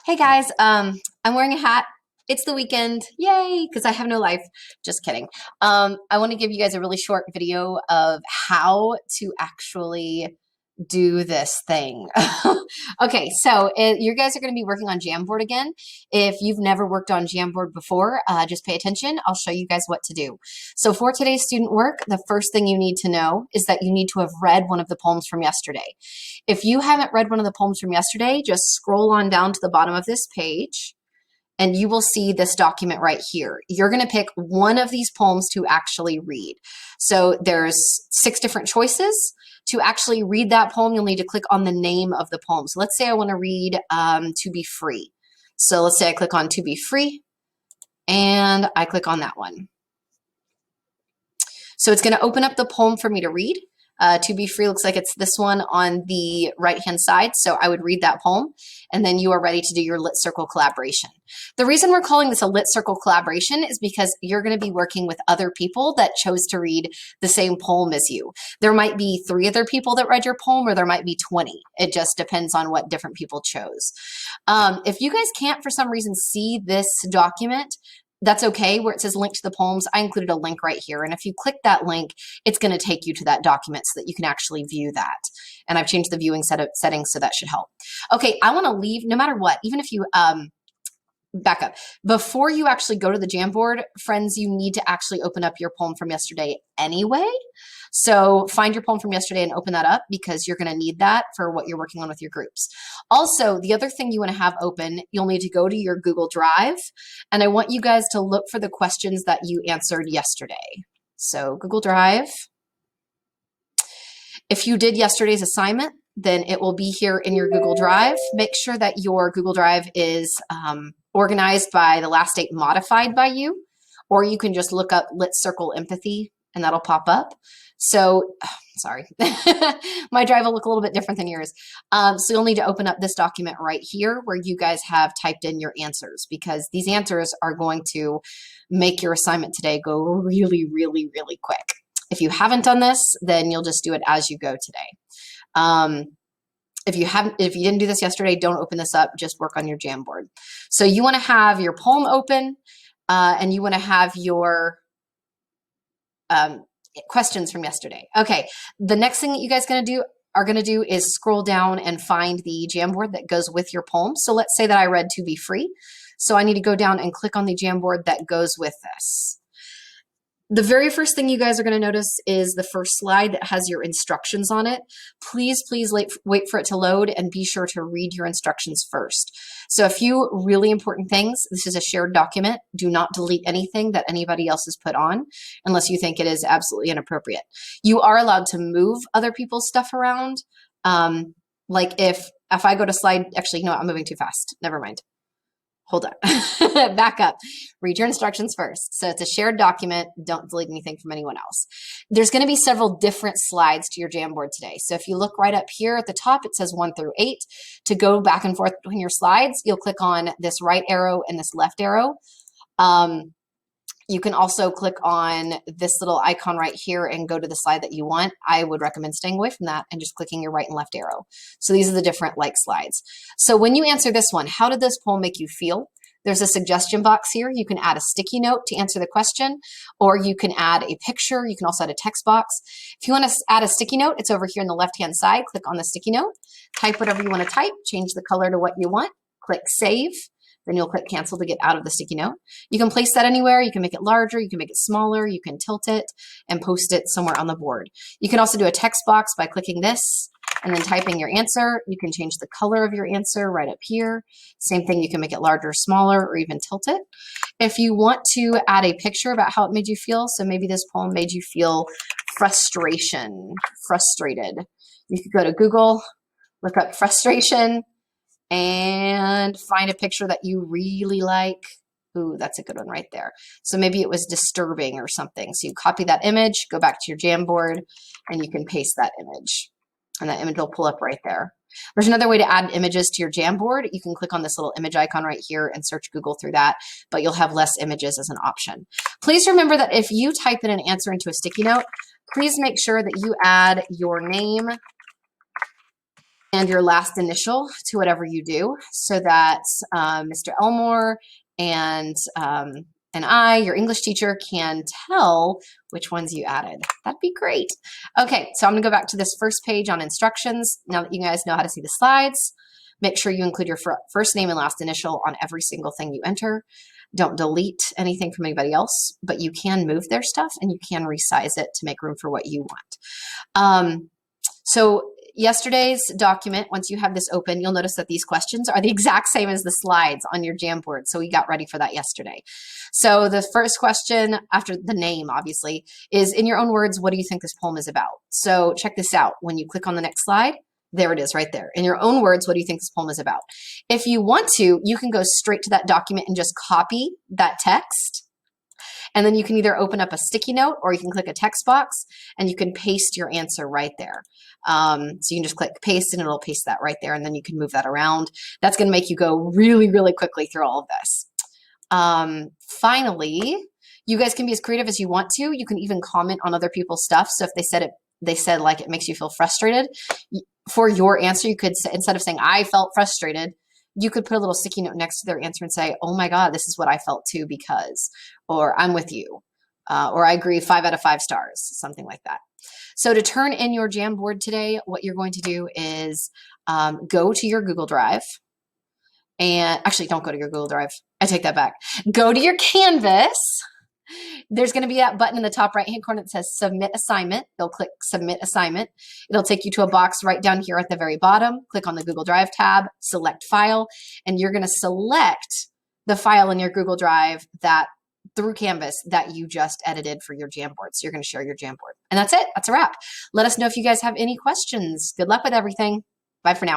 Hey guys, I'm wearing a hat. It's the weekend. Yay, because I have no life. Just kidding. I want to give you guys a really short video of how to actually do this thing. Okay, so you guys are going to be working on Jamboard again. If you've never worked on Jamboard before, just pay attention. I'll show you guys what to do. So for today's student work, the first thing you need to know is that you need to have read one of the poems from yesterday. If you haven't read one of the poems from yesterday, just scroll on down to the bottom of this page and you will see this document right here. You're going to pick one of these poems to actually read. So there's 6 different choices. To actually read that poem, you'll need to click on the name of the poem. So let's say I want to read To Be Free. So let's say I click on To Be Free and I click on that one. So it's going to open up the poem for me to read. To Be Free looks like it's this one on the right-hand side. So I would read that poem and then you are ready to do your Lit Circle collaboration. The reason we're calling this a Lit Circle collaboration is because you're going to be working with other people that chose to read the same poem as you. There might be 3 other people that read your poem or there might be 20. It just depends on what different people chose. If you guys can't for some reason see this document, that's okay. Where it says link to the poems, I included a link right here. And if you click that link, it's going to take you to that document so that you can actually view that. And I've changed the viewing settings, so that should help. Okay, I want to leave, no matter what, even if you back up. Before you actually go to the Jamboard, friends, you need to actually open up your poem from yesterday anyway. So find your poem from yesterday and open that up because you're going to need that for what you're working on with your groups. Also, the other thing you want to have open, you'll need to go to your Google Drive, and I want you guys to look for the questions that you answered yesterday. So Google Drive. If you did yesterday's assignment, then it will be here in your Google Drive. Make sure that your Google Drive is organized by the last date modified by you, or you can just look up Lit Circle Empathy and that'll pop up. So, sorry, my drive will look a little bit different than yours. So you'll need to open up this document right here where you guys have typed in your answers, because these answers are going to make your assignment today go really, really, really quick. If you haven't done this, then you'll just do it as you go today. If you didn't do this yesterday, don't open this up, just work on your Jamboard. So you want to have your poem open and you want to have your questions from yesterday. Okay, the next thing that you guys are going to do is scroll down and find the Jamboard that goes with your poem. So let's say that I read To Be Free. So I need to go down and click on the Jamboard that goes with this. The very first thing you guys are going to notice is the first slide that has your instructions on it. Please wait for it to load and be sure to read your instructions first. So a few really important things. This is a shared document. Do not delete anything that anybody else has put on unless you think it is absolutely inappropriate. You are allowed to move other people's stuff around. Like if I go to slide, actually, you know what, I'm moving too fast. Never mind. Hold on, back up, read your instructions first. So it's a shared document, don't delete anything from anyone else. There's gonna be several different slides to your Jamboard today. So if you look right up here at the top, it says 1 through 8. To go back and forth between your slides, you'll click on this right arrow and this left arrow. You can also click on this little icon right here and go to the slide that you want. I would recommend staying away from that and just clicking your right and left arrow. So these are the different like slides. So when you answer this one, how did this poem make you feel? There's a suggestion box here. You can add a sticky note to answer the question, or you can add a picture. You can also add a text box. If you want to add a sticky note, it's over here on the left-hand side. Click on the sticky note, type whatever you want to type, change the color to what you want, click save. Then you'll click cancel to get out of the sticky note. You can place that anywhere. You can make it larger. You can make it smaller. You can tilt it and post it somewhere on the board. You can also do a text box by clicking this and then typing your answer. You can change the color of your answer right up here. Same thing, you can make it larger, smaller, or even tilt it. If you want to add a picture about how it made you feel, so maybe this poem made you feel frustrated. You could go to Google, look up frustration, and find a picture that you really like. Ooh, that's a good one right there. So maybe it was disturbing or something. So you copy that image, go back to your Jamboard, and you can paste that image. And that image will pull up right there. There's another way to add images to your Jamboard. You can click on this little image icon right here and search Google through that, but you'll have less images as an option. Please remember that if you type in an answer into a sticky note, please make sure that you add your name and your last initial to whatever you do, so that Mr. Elmore and I, your English teacher, can tell which ones you added. That'd be great. Okay, so I'm gonna go back to this first page on instructions. Now that you guys know how to see the slides, make sure you include your first name and last initial on every single thing you enter. Don't delete anything from anybody else, but you can move their stuff and you can resize it to make room for what you want. So yesterday's document, once you have this open, you'll notice that these questions are the exact same as the slides on your Jamboard. So we got ready for that yesterday. So the first question, after the name, obviously, is in your own words, what do you think this poem is about? So check this out. When you click on the next slide, there it is right there. In your own words, what do you think this poem is about? If you want to, you can go straight to that document and just copy that text. And then you can either open up a sticky note or you can click a text box and you can paste your answer right there. So you can just click paste and it'll paste that right there, and then you can move that around. That's going to make you go really, really quickly through all of this. Finally, you guys can be as creative as you want to. You can even comment on other people's stuff. So if they said like it makes you feel frustrated, for your answer, you could say, instead of saying I felt frustrated, you could put a little sticky note next to their answer and say, oh my God, this is what I felt too because, or I'm with you, or I agree, 5 out of 5 stars, something like that. So to turn in your Jamboard today, what you're going to do is go to your Google Drive. And actually, don't go to your Google Drive. I take that back. Go to your Canvas. There's going to be that button in the top right-hand corner that says Submit Assignment. You'll click Submit Assignment. It'll take you to a box right down here at the very bottom. Click on the Google Drive tab, select File, and you're going to select the file in your Google Drive that through Canvas that you just edited for your Jamboard. So you're going to share your Jamboard. And that's it. That's a wrap. Let us know if you guys have any questions. Good luck with everything. Bye for now.